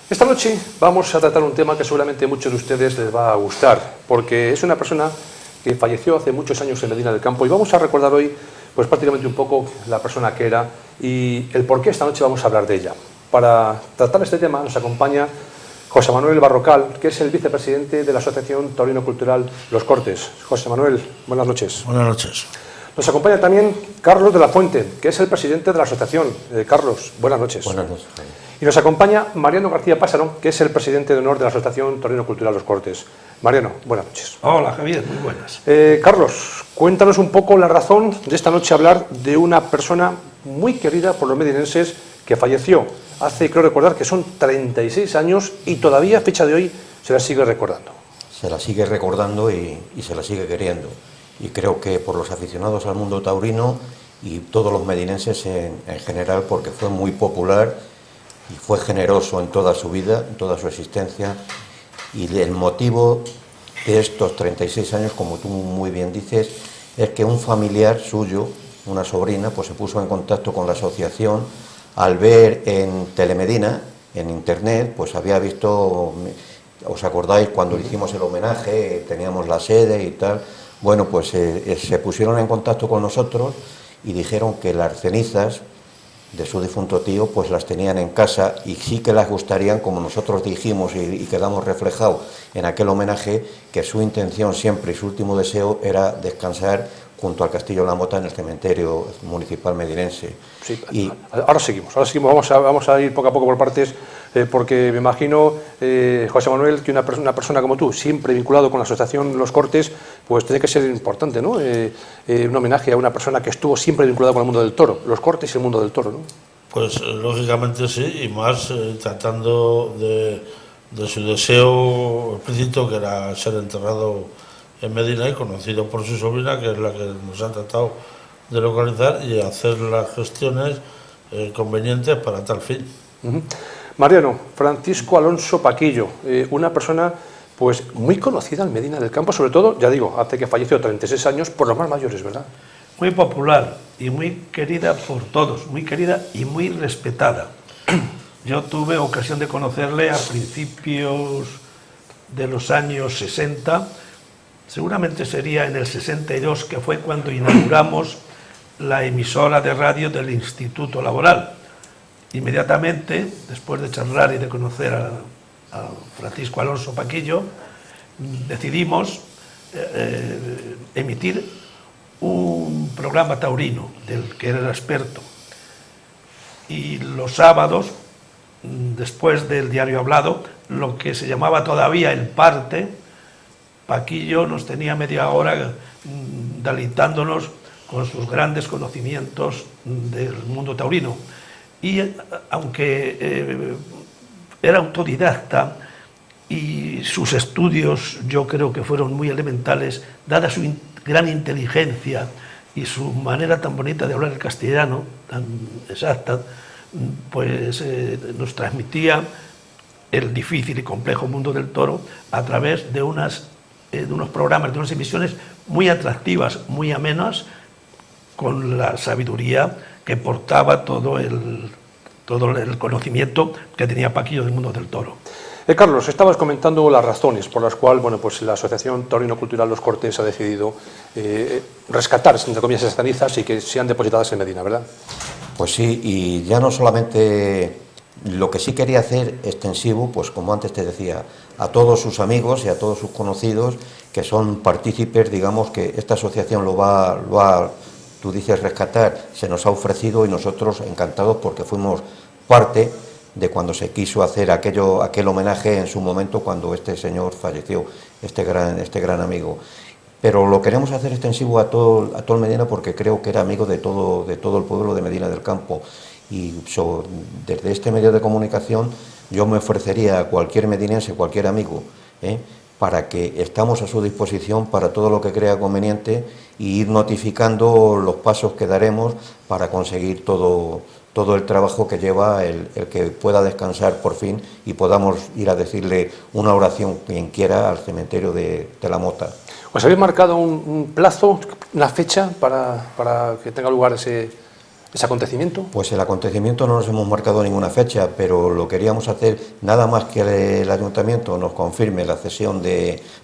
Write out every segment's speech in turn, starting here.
Esta noche vamos a tratar un tema que seguramente a muchos de ustedes les va a gustar, porque es una persona que falleció hace muchos años en Medina del Campo y vamos a recordar hoy pues prácticamente un poco la persona que era y el por qué esta noche vamos a hablar de ella. Para tratar este tema nos acompaña José Manuel Barrocal, que es el vicepresidente de la Asociación Taurino Cultural Los Cortes. José Manuel, buenas noches. Buenas noches. Nos acompaña también Carlos de la Fuente, que es el presidente de la asociación. Carlos, buenas noches. Buenas noches. Y nos acompaña Mariano García Pásaro, que es el presidente de honor de la Asociación Taurino Cultural Los Cortes. Mariano, buenas noches. Hola, Javier, muy buenas. Carlos, cuéntanos un poco la razón de esta noche hablar de una persona muy querida por los medinenses que falleció hace, creo recordar, que son 36 años y todavía, a fecha de hoy, se la sigue recordando. Se la sigue recordando y se la sigue queriendo. Y creo que por los aficionados al mundo taurino y todos los medinenses en general, porque fue muy popular y fue generoso en toda su vida, en toda su existencia. Y el motivo de estos 36 años, como tú muy bien dices, es que un familiar suyo, una sobrina, pues se puso en contacto con la asociación al ver en Telemedina, en internet, pues había visto, ¿os acordáis cuando le hicimos el homenaje? Teníamos la sede y tal. Bueno, pues se pusieron en contacto con nosotros y dijeron que las cenizas de su difunto tío pues las tenían en casa y sí que las gustarían, como nosotros dijimos y quedamos reflejados en aquel homenaje, que su intención siempre y su último deseo era descansar junto al Castillo de la Mota en el cementerio municipal medinense. Sí, y ahora seguimos, vamos a ir poco a poco por partes, porque me imagino, José Manuel, que una persona como tú, siempre vinculado con la asociación Los Cortes, pues tiene que ser importante, ¿no? Un homenaje a una persona que estuvo siempre vinculada con el mundo del toro, los cortes y el mundo del toro, ¿no? Pues lógicamente sí, y más tratando de su deseo explícito, que era ser enterrado en Medina y conocido por su sobrina, que es la que nos ha tratado de localizar y hacer las gestiones convenientes para tal fin. Mariano, Francisco Alonso Paquillo, una persona pues muy conocida en Medina del Campo, sobre todo, ya digo, hace que falleció 36 años, por los más mayores, ¿verdad? Muy popular y muy querida por todos, muy querida y muy respetada. Yo tuve ocasión de conocerle a principios de los años 60, seguramente sería en el 62, que fue cuando inauguramos la emisora de radio del Instituto Laboral. Inmediatamente, después de charlar y de conocer a Francisco Alonso Paquillo, decidimos emitir un programa taurino del que era experto. Y los sábados, después del diario hablado, lo que se llamaba todavía el parte, Paquillo nos tenía media hora deleitándonos con sus grandes conocimientos del mundo taurino. Y aunque era autodidacta y sus estudios yo creo que fueron muy elementales, dada su gran inteligencia y su manera tan bonita de hablar el castellano, tan exacta, pues nos transmitía el difícil y complejo mundo del toro a través de unos programas, de unas emisiones muy atractivas, muy amenas, con la sabiduría que portaba todo el conocimiento que tenía Paquillo del mundo del toro. Carlos, estabas comentando las razones por las cuales pues la Asociación Taurino Cultural Los Cortes ha decidido rescatar, entre comillas, esas cenizas y que sean depositadas en Medina, ¿verdad? Pues sí, y ya no solamente lo que sí quería hacer extensivo, pues como antes te decía, a todos sus amigos y a todos sus conocidos que son partícipes, digamos que esta asociación lo va, tú dices rescatar, se nos ha ofrecido y nosotros encantados porque fuimos parte de cuando se quiso hacer aquel homenaje en su momento cuando este señor falleció, este gran amigo. Pero lo queremos hacer extensivo a todo el Medina porque creo que era amigo de todo el pueblo de Medina del Campo. Y desde este medio de comunicación yo me ofrecería a cualquier medinense, cualquier amigo, para que estamos a su disposición para todo lo que crea conveniente y ir notificando los pasos que daremos para conseguir todo el trabajo que lleva el que pueda descansar por fin y podamos ir a decirle una oración quien quiera al cementerio de la Mota. ¿Os habéis marcado un plazo, una fecha para que tenga lugar ese ese acontecimiento? Pues el acontecimiento no nos hemos marcado ninguna fecha, pero lo queríamos hacer nada más que el ayuntamiento nos confirme la cesión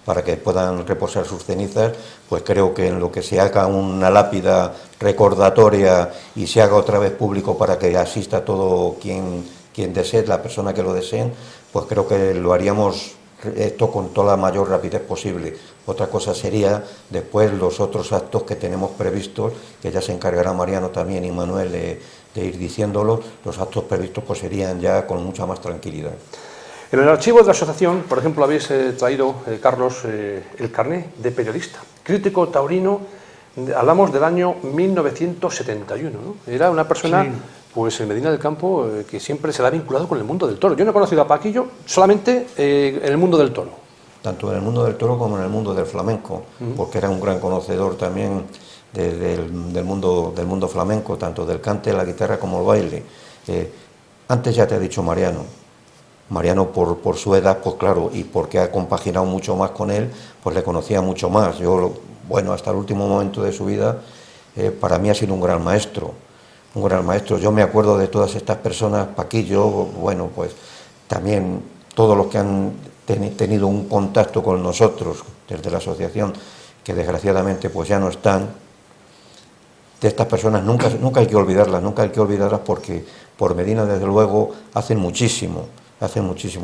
para que puedan reposar sus cenizas, pues creo que en lo que se haga una lápida recordatoria y se haga otra vez público para que asista todo quien desee, la persona que lo deseen, pues creo que lo haríamos esto con toda la mayor rapidez posible. Otra cosa sería después los otros actos que tenemos previstos, que ya se encargará Mariano también y Manuel de ir diciéndolos. Los actos previstos pues serían ya con mucha más tranquilidad. En el archivo de la asociación, por ejemplo, habéis traído, Carlos, el carné de periodista, crítico taurino, hablamos del año 1971, ¿no? Era una persona... Sí. Pues en Medina del Campo, que siempre se la ha vinculado con el mundo del toro. Yo no he conocido a Paquillo solamente en el mundo del toro. Tanto en el mundo del toro como en el mundo del flamenco, porque era un gran conocedor también del mundo flamenco, tanto del cante, la guitarra como el baile. Antes ya te ha dicho Mariano. Mariano por su edad, pues claro, y porque ha compaginado mucho más con él, pues le conocía mucho más. Yo, bueno, hasta el último momento de su vida, para mí ha sido un gran maestro. Un gran maestro. Yo me acuerdo de todas estas personas, Paquillo, bueno, pues también todos los que han tenido un contacto con nosotros desde la asociación, que desgraciadamente pues ya no están. De estas personas nunca hay que olvidarlas porque por Medina desde luego hacen muchísimo,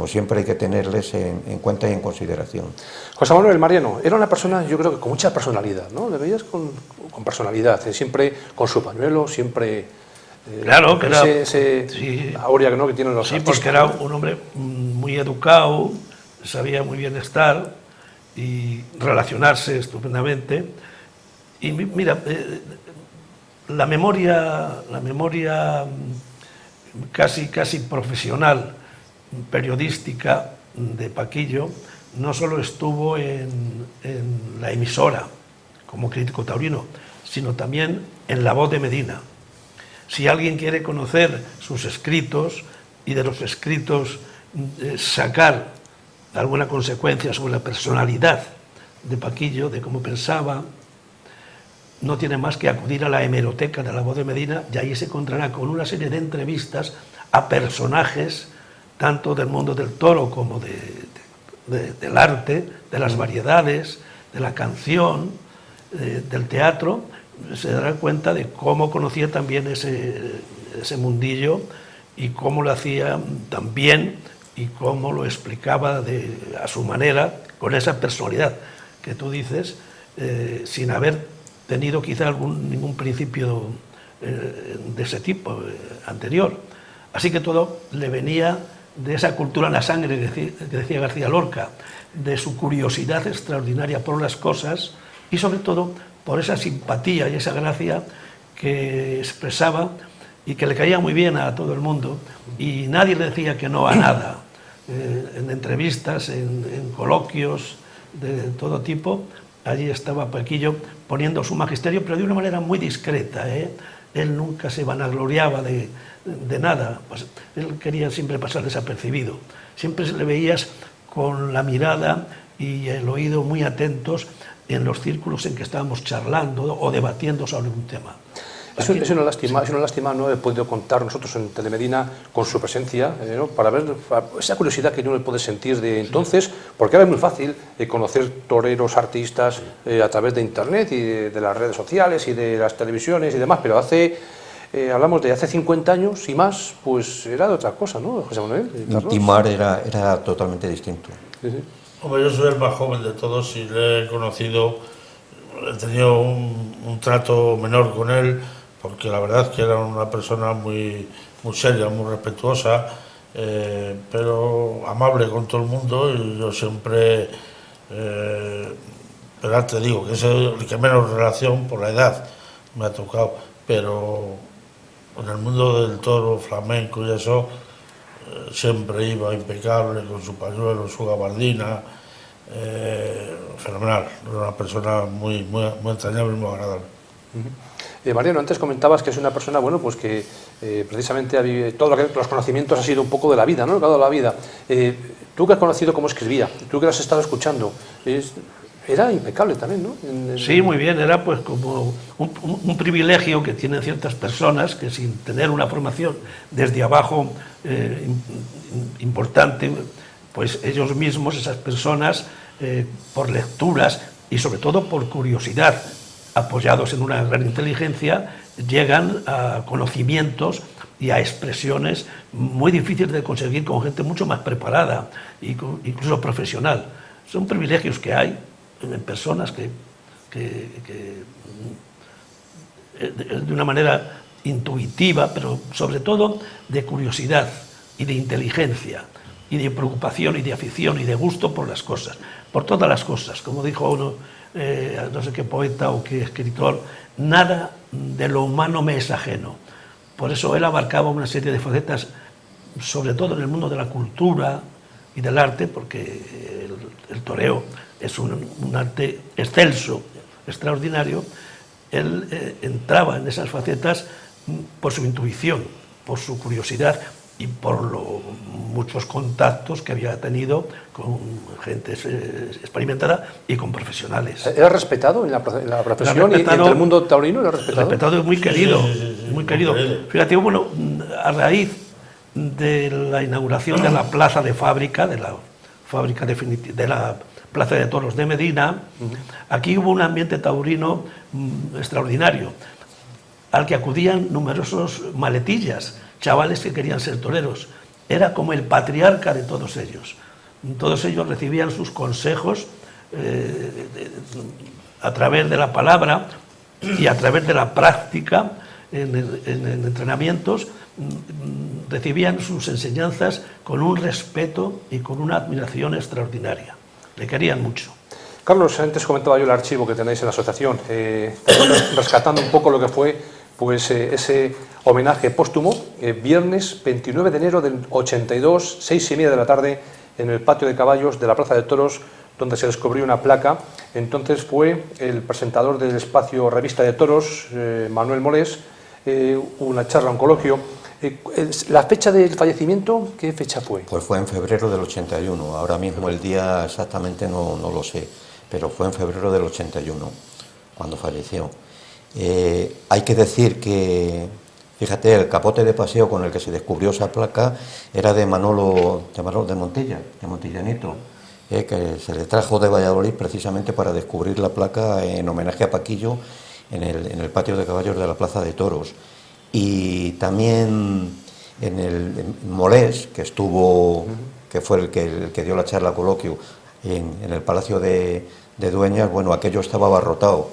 siempre hay que tenerles en cuenta y en consideración. José Manuel Mariano era una persona, yo creo que con mucha personalidad, ¿no? Le veías con personalidad, siempre con su pañuelo, siempre... claro, que era... sí, aurea, ¿no?, que tienen los artistas. Porque era un hombre muy educado, sabía muy bien estar y relacionarse estupendamente. Y mira, la memoria casi profesional, periodística de Paquillo, no solo estuvo en la emisora como crítico taurino, sino también en La Voz de Medina. Si alguien quiere conocer sus escritos y de los escritos sacar alguna consecuencia sobre la personalidad de Paquillo, de cómo pensaba, no tiene más que acudir a la hemeroteca de La Voz de Medina y ahí se encontrará con una serie de entrevistas a personajes tanto del mundo del toro como del arte, de las variedades, de la canción, del teatro. Se dará cuenta de cómo conocía también ese mundillo y cómo lo hacía tan bien y cómo lo explicaba a su manera, con esa personalidad que tú dices, sin haber tenido quizá ningún principio de ese tipo anterior. Así que todo le venía de esa cultura en la sangre que decía García Lorca, de su curiosidad extraordinaria por las cosas y sobre todo por esa simpatía y esa gracia que expresaba y que le caía muy bien a todo el mundo y nadie le decía que no a nada. En entrevistas, en coloquios de todo tipo, allí estaba Paquillo poniendo su magisterio, pero de una manera muy discreta, Él nunca se vanagloriaba de nada, pues él quería siempre pasar desapercibido. Siempre le veías con la mirada y el oído muy atentos en los círculos en que estábamos charlando o debatiendo sobre un tema. Es una lástima no haber podido contar nosotros en Telemedina con su presencia, ¿no?, para ver esa curiosidad que uno puede sentir de entonces, porque ahora es muy fácil conocer toreros, artistas a través de internet y de las redes sociales y de las televisiones y demás, pero hablamos de hace 50 años y más, pues era de otra cosa, ¿no, José Manuel? Timar era totalmente distinto. Sí, sí. Hombre, yo soy el más joven de todos y le he conocido, he tenido un trato menor con él, porque la verdad es que era una persona muy seria, muy respetuosa, pero amable con todo el mundo, y yo siempre, pero te digo que es el que menos relación por la edad me ha tocado, pero en el mundo del toro, flamenco y eso, siempre iba impecable con su pañuelo, su gabardina, fenomenal, era una persona muy entrañable y muy agradable. Mariano, antes comentabas que es una persona, bueno, pues que precisamente todos los conocimientos ha sido un poco de la vida, ¿no?, de la vida. Tú que has conocido cómo escribía, tú que lo has estado escuchando, Era impecable también, ¿no? Sí, muy bien, era pues como un privilegio que tienen ciertas personas que sin tener una formación desde abajo importante, pues ellos mismos, esas personas, por lecturas y sobre todo por curiosidad, apoyados en una gran inteligencia, llegan a conocimientos y a expresiones muy difíciles de conseguir con gente mucho más preparada, incluso profesional. Son privilegios que hay en personas que de una manera intuitiva, pero sobre todo de curiosidad y de inteligencia y de preocupación y de afición y de gusto por las cosas, por todas las cosas. Como dijo uno, no sé qué poeta o qué escritor, nada de lo humano me es ajeno. Por eso él abarcaba una serie de facetas, sobre todo en el mundo de la cultura y del arte, porque el toreo es un arte excelso, extraordinario. Él entraba en esas facetas por su intuición, por su curiosidad y por muchos contactos que había tenido con gente experimentada y con profesionales. ¿Era respetado en la profesión y entre el mundo taurino? ¿Era respetado? Respetado y muy querido, muy querido. Fíjate, bueno, a raíz de la inauguración de la plaza de fábrica, de la Plaza de Toros de Medina, aquí hubo un ambiente taurino extraordinario, al que acudían numerosos maletillas, chavales que querían ser toreros. Era como el patriarca de todos ellos. Todos ellos recibían sus consejos a través de la palabra y a través de la práctica en entrenamientos. Recibían sus enseñanzas con un respeto y con una admiración extraordinaria. Le querían mucho. Carlos, antes comentaba yo el archivo que tenéis en la asociación, rescatando un poco lo que fue pues, ese homenaje póstumo, viernes 29 de enero del 82, 6:30 de la tarde, en el patio de caballos de la Plaza de Toros, donde se descubrió una placa. Entonces fue el presentador del espacio Revista de Toros, Manuel Molés, una charla, un coloquio. ¿La fecha del fallecimiento, qué fecha fue? Pues fue en febrero del 81, ahora mismo el día exactamente no lo sé, pero fue en febrero del 81 cuando falleció. Hay que decir que, fíjate, el capote de paseo con el que se descubrió esa placa era de Manolo de Montilla, de Montillanito, que se le trajo de Valladolid precisamente para descubrir la placa en homenaje a Paquillo en el patio de caballos de la Plaza de Toros. Y también en Molés, que fue el que dio la charla coloquio en el Palacio de Dueñas, bueno, aquello estaba abarrotado.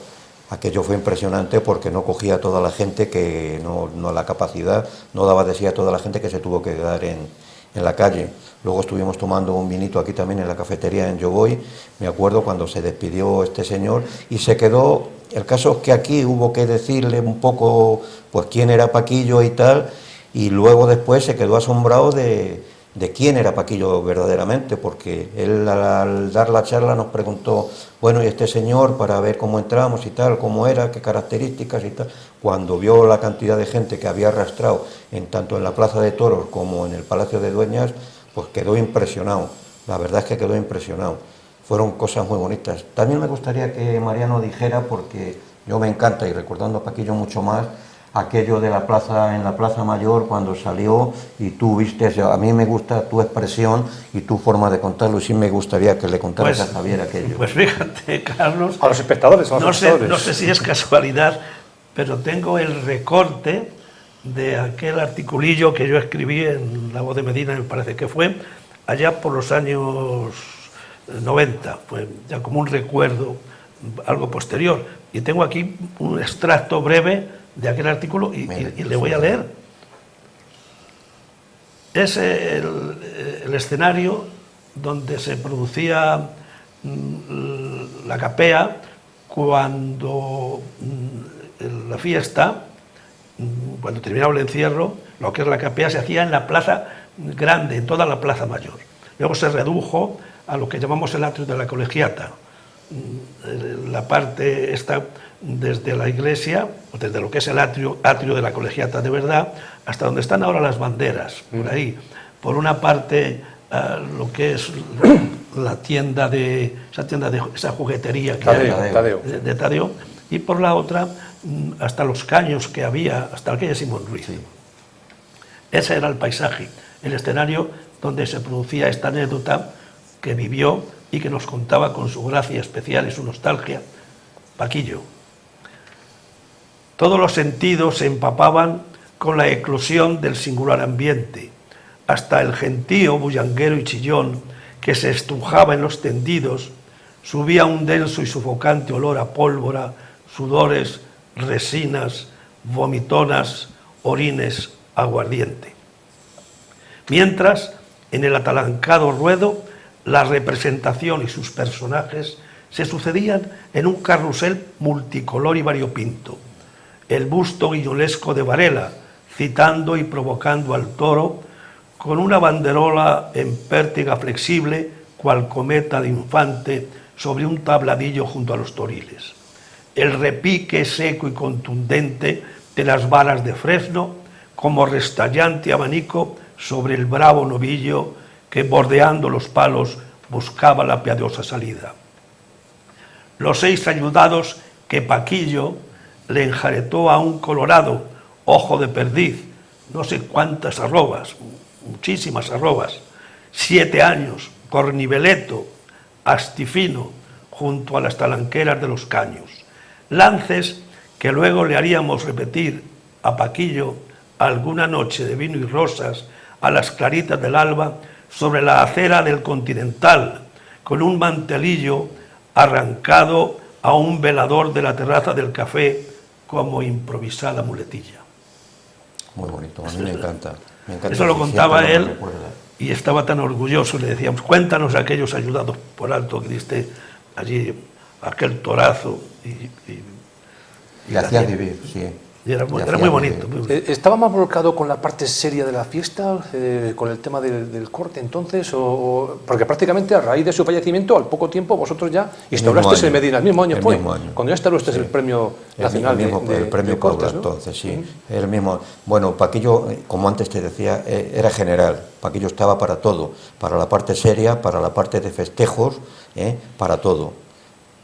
Aquello fue impresionante porque no cogía a toda la gente, que no la capacidad, no daba de sí a toda la gente que se tuvo que quedar en la calle. Luego estuvimos tomando un vinito aquí también en la cafetería en Yogoy, me acuerdo cuando se despidió este señor y se quedó. El caso es que aquí hubo que decirle un poco pues quién era Paquillo y tal, y luego después se quedó asombrado de quién era Paquillo verdaderamente, porque él al dar la charla nos preguntó, bueno, y este señor, para ver cómo entramos y tal, cómo era, qué características y tal. Cuando vio la cantidad de gente que había arrastrado tanto en la Plaza de Toros como en el Palacio de Dueñas, pues quedó impresionado, la verdad es que quedó impresionado. Fueron cosas muy bonitas. También me gustaría que Mariano dijera, porque yo me encanta, y recordando a Paquillo mucho más, aquello de la plaza, en la Plaza Mayor, cuando salió y tú viste, a mí me gusta tu expresión y tu forma de contarlo, y sí me gustaría que le contaras a Javier aquello. Pues fíjate, Carlos, a los espectadores, no sé si es casualidad, pero tengo el recorte de aquel articulillo que yo escribí en La Voz de Medina, me parece que fue, allá por los años 90, pues ya como un recuerdo, algo posterior. Y tengo aquí un extracto breve de aquel artículo y le voy a leer. Es el escenario donde se producía la capea cuando la fiesta, cuando terminaba el encierro, lo que es la capea se hacía en la plaza grande, en toda la Plaza Mayor. Luego se redujo a lo que llamamos el atrio de la colegiata. La parte esta desde la iglesia, o desde lo que es el atrio de la colegiata de verdad, hasta donde están ahora las banderas, por ahí. Por una parte, lo que es la tienda esa juguetería que Tadeo, hay, Tadeo. de Tadeo, y por la otra hasta los caños que había, hasta el calle Simón Ruiz. Sí. Ese era el paisaje, el escenario donde se producía esta anécdota que vivió y que nos contaba con su gracia especial y su nostalgia Paquillo. Todos los sentidos se empapaban con la eclosión del singular ambiente, hasta el gentío bullanguero y chillón que se estrujaba en los tendidos, subía un denso y sofocante olor a pólvora, sudores, resinas, vomitonas, orines, aguardiente. Mientras, en el atalancado ruedo, la representación y sus personajes se sucedían en un carrusel multicolor y variopinto. El busto guiñolesco de Varela, citando y provocando al toro, con una banderola en pértiga flexible, cual cometa de infante, sobre un tabladillo junto a los toriles. El repique seco y contundente de las varas de fresno, como restallante abanico sobre el bravo novillo que, bordeando los palos, buscaba la piadosa salida. Los 6 ayudados que Paquillo le enjaretó a un colorado ojo de perdiz, no sé cuántas arrobas, muchísimas arrobas, 7 años, corniveleto, astifino, junto a las talanqueras de los caños. Lances que luego le haríamos repetir a Paquillo alguna noche de vino y rosas a las claritas del alba sobre la acera del Continental, con un mantelillo arrancado a un velador de la terraza del café como improvisada muletilla. Muy bonito, a mí me encanta. Eso lo contaba él y estaba tan orgulloso. Le decíamos, cuéntanos aquellos ayudados por alto que diste allí, aquel torazo. Y hacías vivir, sí. Y era muy bonito. Muy bonito. ¿Estaba más volcado con la parte seria de la fiesta, con el tema del corte entonces? Porque prácticamente a raíz de su fallecimiento, al poco tiempo, vosotros ya instaurasteis en Medina, el mismo año fue, cuando ya instaurasteis el premio nacional el premio cortes, Paula, ¿no? entonces, sí. El mismo. Bueno, Paquillo, como antes te decía, era general. Paquillo estaba para todo, para la parte seria, para la parte de festejos, para todo.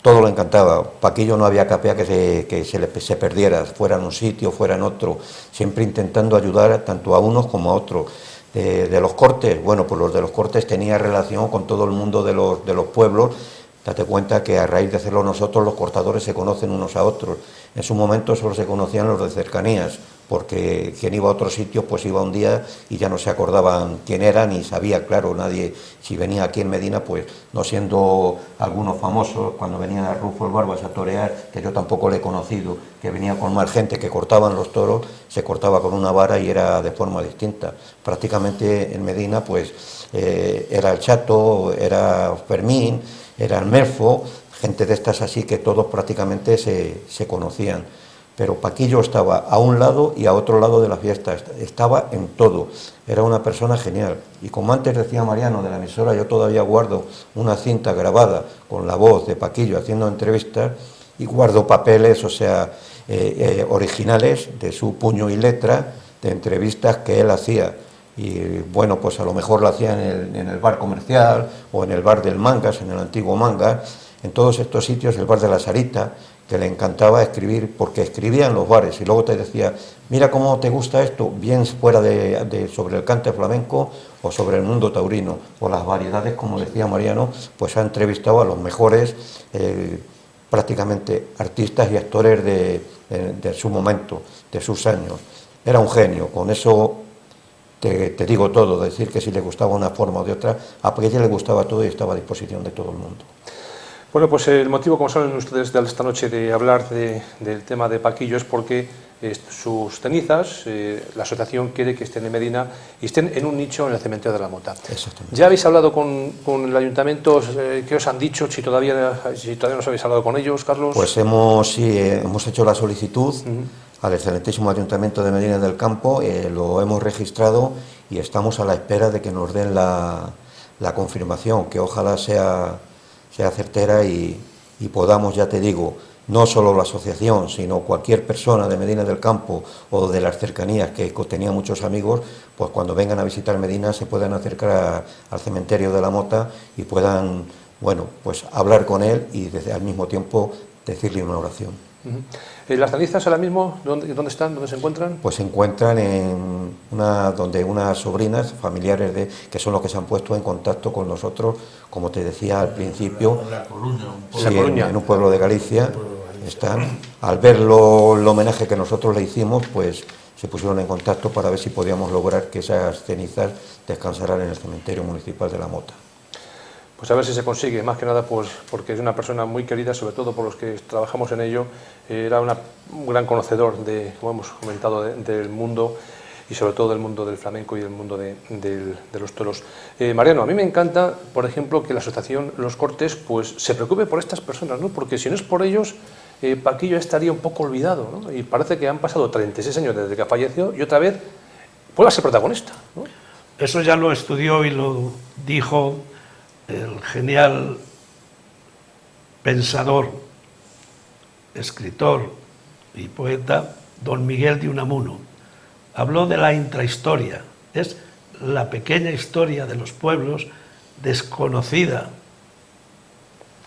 Todo le encantaba. Paquillo no había capea que se perdiera, fuera en un sitio, fuera en otro, siempre intentando ayudar tanto a unos como a otros. De los cortes, bueno, pues los de los cortes tenía relación con todo el mundo de los pueblos. Date cuenta que a raíz de hacerlo nosotros, los cortadores se conocen unos a otros. En su momento solo se conocían los de cercanías, porque quien iba a otros sitios pues iba un día y ya no se acordaban quién era, ni sabía, claro, nadie, si venía aquí en Medina, pues no siendo algunos famosos, cuando venía Rufo el Barbas a torear, que yo tampoco le he conocido, que venía con más gente que cortaban los toros, se cortaba con una vara y era de forma distinta. Prácticamente en Medina pues era el Chato, era Fermín, era el Melfo, gente de estas así que todos prácticamente se conocían. Pero Paquillo estaba a un lado y a otro lado de la fiesta, estaba en todo, era una persona genial. Y como antes decía Mariano de la emisora, yo todavía guardo una cinta grabada con la voz de Paquillo haciendo entrevistas y guardo papeles, o sea, originales de su puño y letra, de entrevistas que él hacía. Y bueno, pues a lo mejor lo hacía en el bar comercial o en el bar del Mangas, en el antiguo Mangas, en todos estos sitios, el bar de la Sarita, que le encantaba escribir, porque escribía en los bares y luego te decía, mira cómo te gusta esto, bien fuera sobre el cante flamenco o sobre el mundo taurino, o las variedades, como decía Mariano, pues ha entrevistado a los mejores prácticamente artistas y actores de su momento, de sus años. Era un genio, con eso te digo todo, decir que si le gustaba una forma o de otra, a Paquillo le gustaba todo y estaba a disposición de todo el mundo. Bueno, pues el motivo, como saben ustedes, de esta noche de hablar del tema de Paquillo es porque sus cenizas, la asociación quiere que estén en Medina y estén en un nicho en el cementerio de la Mota. Exactamente. ¿Ya habéis hablado con el ayuntamiento? ¿Qué os han dicho? Si todavía no os habéis hablado con ellos, Carlos. Pues hemos hecho la solicitud al excelentísimo Ayuntamiento de Medina del Campo, lo hemos registrado y estamos a la espera de que nos den la confirmación, que ojalá sea certera y podamos, ya te digo, no solo la asociación, sino cualquier persona de Medina del Campo o de las cercanías que tenía muchos amigos, pues cuando vengan a visitar Medina se puedan acercar al cementerio de la Mota y puedan, bueno, pues hablar con él y al mismo tiempo decirle una oración. ¿Las cenizas ahora mismo dónde están? ¿Dónde se encuentran? Pues se encuentran donde unas sobrinas familiares que son los que se han puesto en contacto con nosotros, como te decía al principio, La Coruña, en un pueblo de Galicia están. Al ver el homenaje que nosotros le hicimos, pues se pusieron en contacto para ver si podíamos lograr que esas cenizas descansaran en el cementerio municipal de La Mota. Pues a ver si se consigue, más que nada pues porque es una persona muy querida, sobre todo por los que trabajamos en ello. Era un gran conocedor, como hemos comentado, del mundo y sobre todo del mundo del flamenco y del mundo de los toros. Mariano, a mí me encanta, por ejemplo, que la asociación Los Cortes pues se preocupe por estas personas, ¿no? Porque si no es por ellos, Paquillo estaría un poco olvidado, ¿no? Y parece que han pasado 36 años desde que falleció y otra vez vuelve a ser protagonista, ¿no? Eso ya lo estudió y lo dijo el genial pensador, escritor y poeta don Miguel de Unamuno. Habló de la intrahistoria, es la pequeña historia de los pueblos desconocida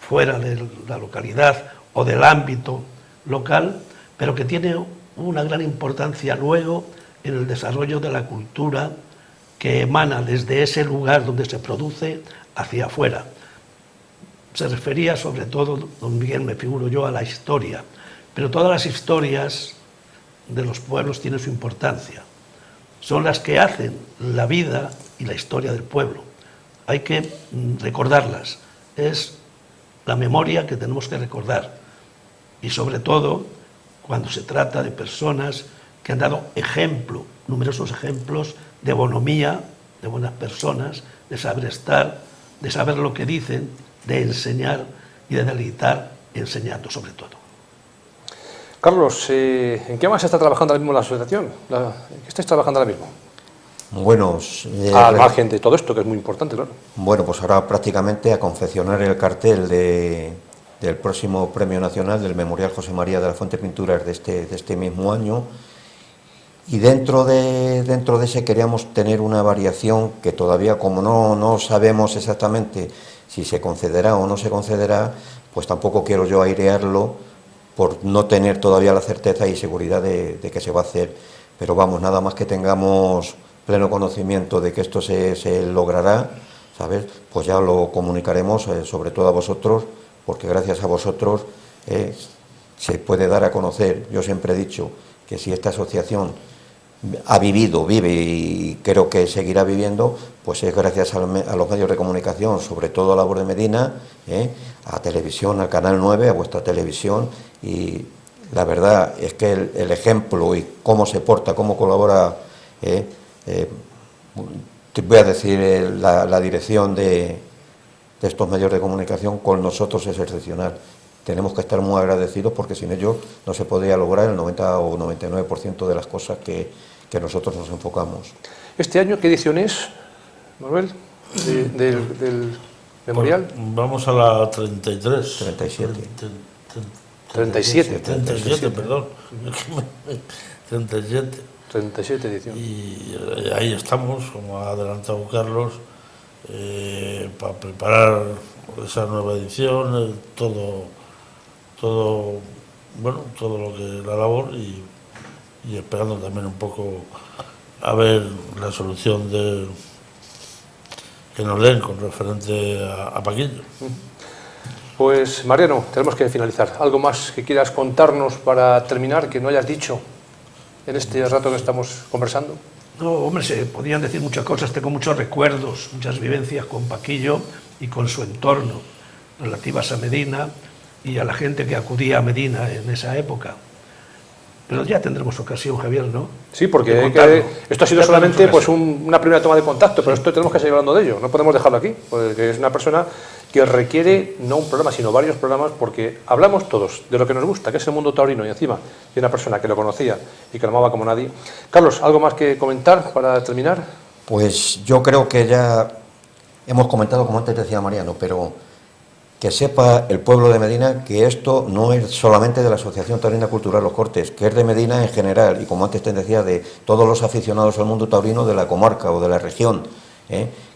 fuera de la localidad o del ámbito local, pero que tiene una gran importancia luego en el desarrollo de la cultura que emana desde ese lugar donde se produce hacia afuera. Se refería sobre todo, don Miguel, me figuro yo, a la historia, pero todas las historias de los pueblos tienen su importancia. Son las que hacen la vida y la historia del pueblo. Hay que recordarlas. Es la memoria que tenemos que recordar. Y sobre todo cuando se trata de personas que han dado ejemplo, numerosos ejemplos de bonomía, de buenas personas, de saber estar, de saber lo que dicen, de enseñar y de deleitar enseñando sobre todo. Carlos, ¿en qué más está trabajando ahora mismo la asociación? ¿En qué estáis trabajando ahora mismo? Bueno, al margen de todo esto, que es muy importante, claro. Bueno, pues ahora prácticamente a confeccionar el cartel del próximo Premio Nacional del Memorial José María de la Fuente Pinturas de este mismo año. Y dentro de ese queríamos tener una variación que todavía, como no sabemos exactamente si se concederá o no se concederá, pues tampoco quiero yo airearlo por no tener todavía la certeza y seguridad de que se va a hacer. Pero vamos, nada más que tengamos pleno conocimiento de que esto se logrará, ¿sabes? Pues ya lo comunicaremos, sobre todo a vosotros, porque gracias a vosotros se puede dar a conocer. Yo siempre he dicho que si esta asociación vive y creo que seguirá viviendo, pues es gracias a los medios de comunicación, sobre todo a La Voz de Medina, a televisión, al Canal 9, a vuestra televisión, y la verdad es que el ejemplo y cómo se porta, cómo colabora, te voy a decir, la dirección de estos medios de comunicación con nosotros es excepcional. Tenemos que estar muy agradecidos porque sin ellos no se podría lograr el 90 o 99% de las cosas que nosotros nos enfocamos. ¿Este año qué edición es, Manuel, del memorial? Pues vamos a la 33. 37. 37, perdón. 37. 37 edición. Y ahí estamos, como ha adelantado Carlos, para preparar esa nueva edición, todo lo que la labor y esperando también un poco a ver la solución que nos den con referente a Paquillo. Pues Mariano, tenemos que finalizar. ¿Algo más que quieras contarnos para terminar, que no hayas dicho en este rato que estamos conversando? No, hombre, se podían decir muchas cosas. Tengo muchos recuerdos, muchas vivencias con Paquillo y con su entorno, relativas a Medina y a la gente que acudía a Medina en esa época. Pero ya tendremos ocasión, Javier, ¿no? Sí, porque esto ha sido solamente pues, una primera toma de contacto, pero esto tenemos que seguir hablando de ello, no podemos dejarlo aquí, porque es una persona que requiere no un programa, sino varios programas, porque hablamos todos de lo que nos gusta, que es el mundo taurino, y encima de una persona que lo conocía y que lo amaba como nadie. Carlos, ¿algo más que comentar para terminar? Pues yo creo que ya hemos comentado, como antes decía Mariano, pero que sepa el pueblo de Medina que esto no es solamente de la Asociación Taurina Cultural Los Cortes, que es de Medina en general, y como antes te decía, de todos los aficionados al mundo taurino de la comarca o de la región,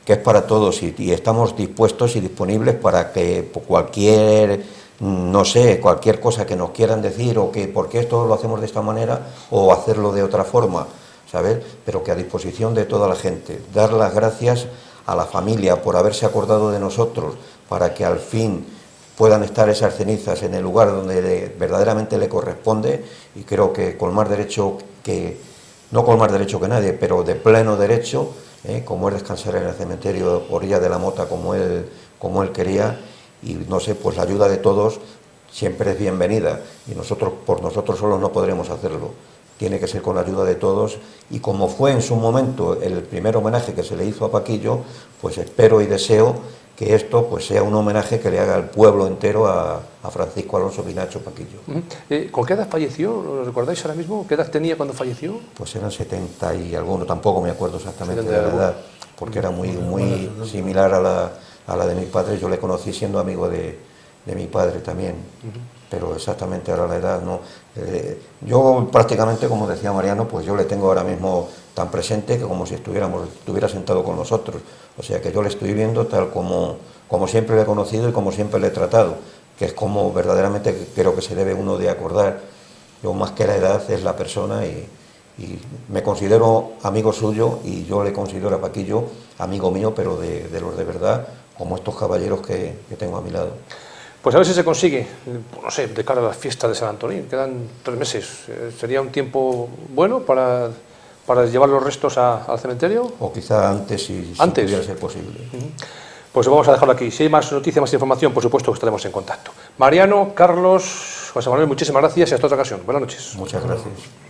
que es para todos, y estamos dispuestos y disponibles para que cualquier, no sé, cualquier cosa que nos quieran decir, o que por qué esto lo hacemos de esta manera o hacerlo de otra forma, ¿sabes? Pero que a disposición de toda la gente. Dar las gracias a la familia por haberse acordado de nosotros, para que al fin puedan estar esas cenizas en el lugar donde verdaderamente le corresponde, y creo que con más derecho que, no con más derecho que nadie, pero de pleno derecho, como es descansar en el cementerio orilla de la Mota como él quería, y no sé, pues la ayuda de todos siempre es bienvenida, y nosotros por nosotros solos no podremos hacerlo. Tiene que ser con la ayuda de todos, y como fue en su momento el primer homenaje que se le hizo a Paquillo, pues espero y deseo que esto pues sea un homenaje que le haga al pueblo entero a Francisco Alonso Pinacho Paquillo. ¿Con qué edad falleció? ¿Lo recordáis ahora mismo? ¿Qué edad tenía cuando falleció? Pues eran 70 y alguno, tampoco me acuerdo exactamente de la edad, porque era muy similar a la de mi padre. Yo le conocí siendo amigo de mi padre también, pero exactamente ahora la edad no. Yo prácticamente, como decía Mariano, pues yo le tengo ahora mismo tan presente que como si estuviera sentado con nosotros. O sea que yo le estoy viendo tal como siempre le he conocido y como siempre le he tratado, que es como verdaderamente creo que se debe uno de acordar. Yo más que la edad es la persona, y me considero amigo suyo, y yo le considero a Paquillo amigo mío, pero de los de verdad, como estos caballeros que tengo a mi lado. Pues a ver si se consigue, no sé, de cara a las fiestas de San Antonín. Quedan 3 meses. ¿Sería un tiempo bueno para llevar los restos al cementerio? O quizá antes, si pudiera ser posible. Pues vamos a dejarlo aquí. Si hay más noticias, más información, por supuesto que estaremos en contacto. Mariano, Carlos, José Manuel, muchísimas gracias y hasta otra ocasión. Buenas noches. Muchas gracias.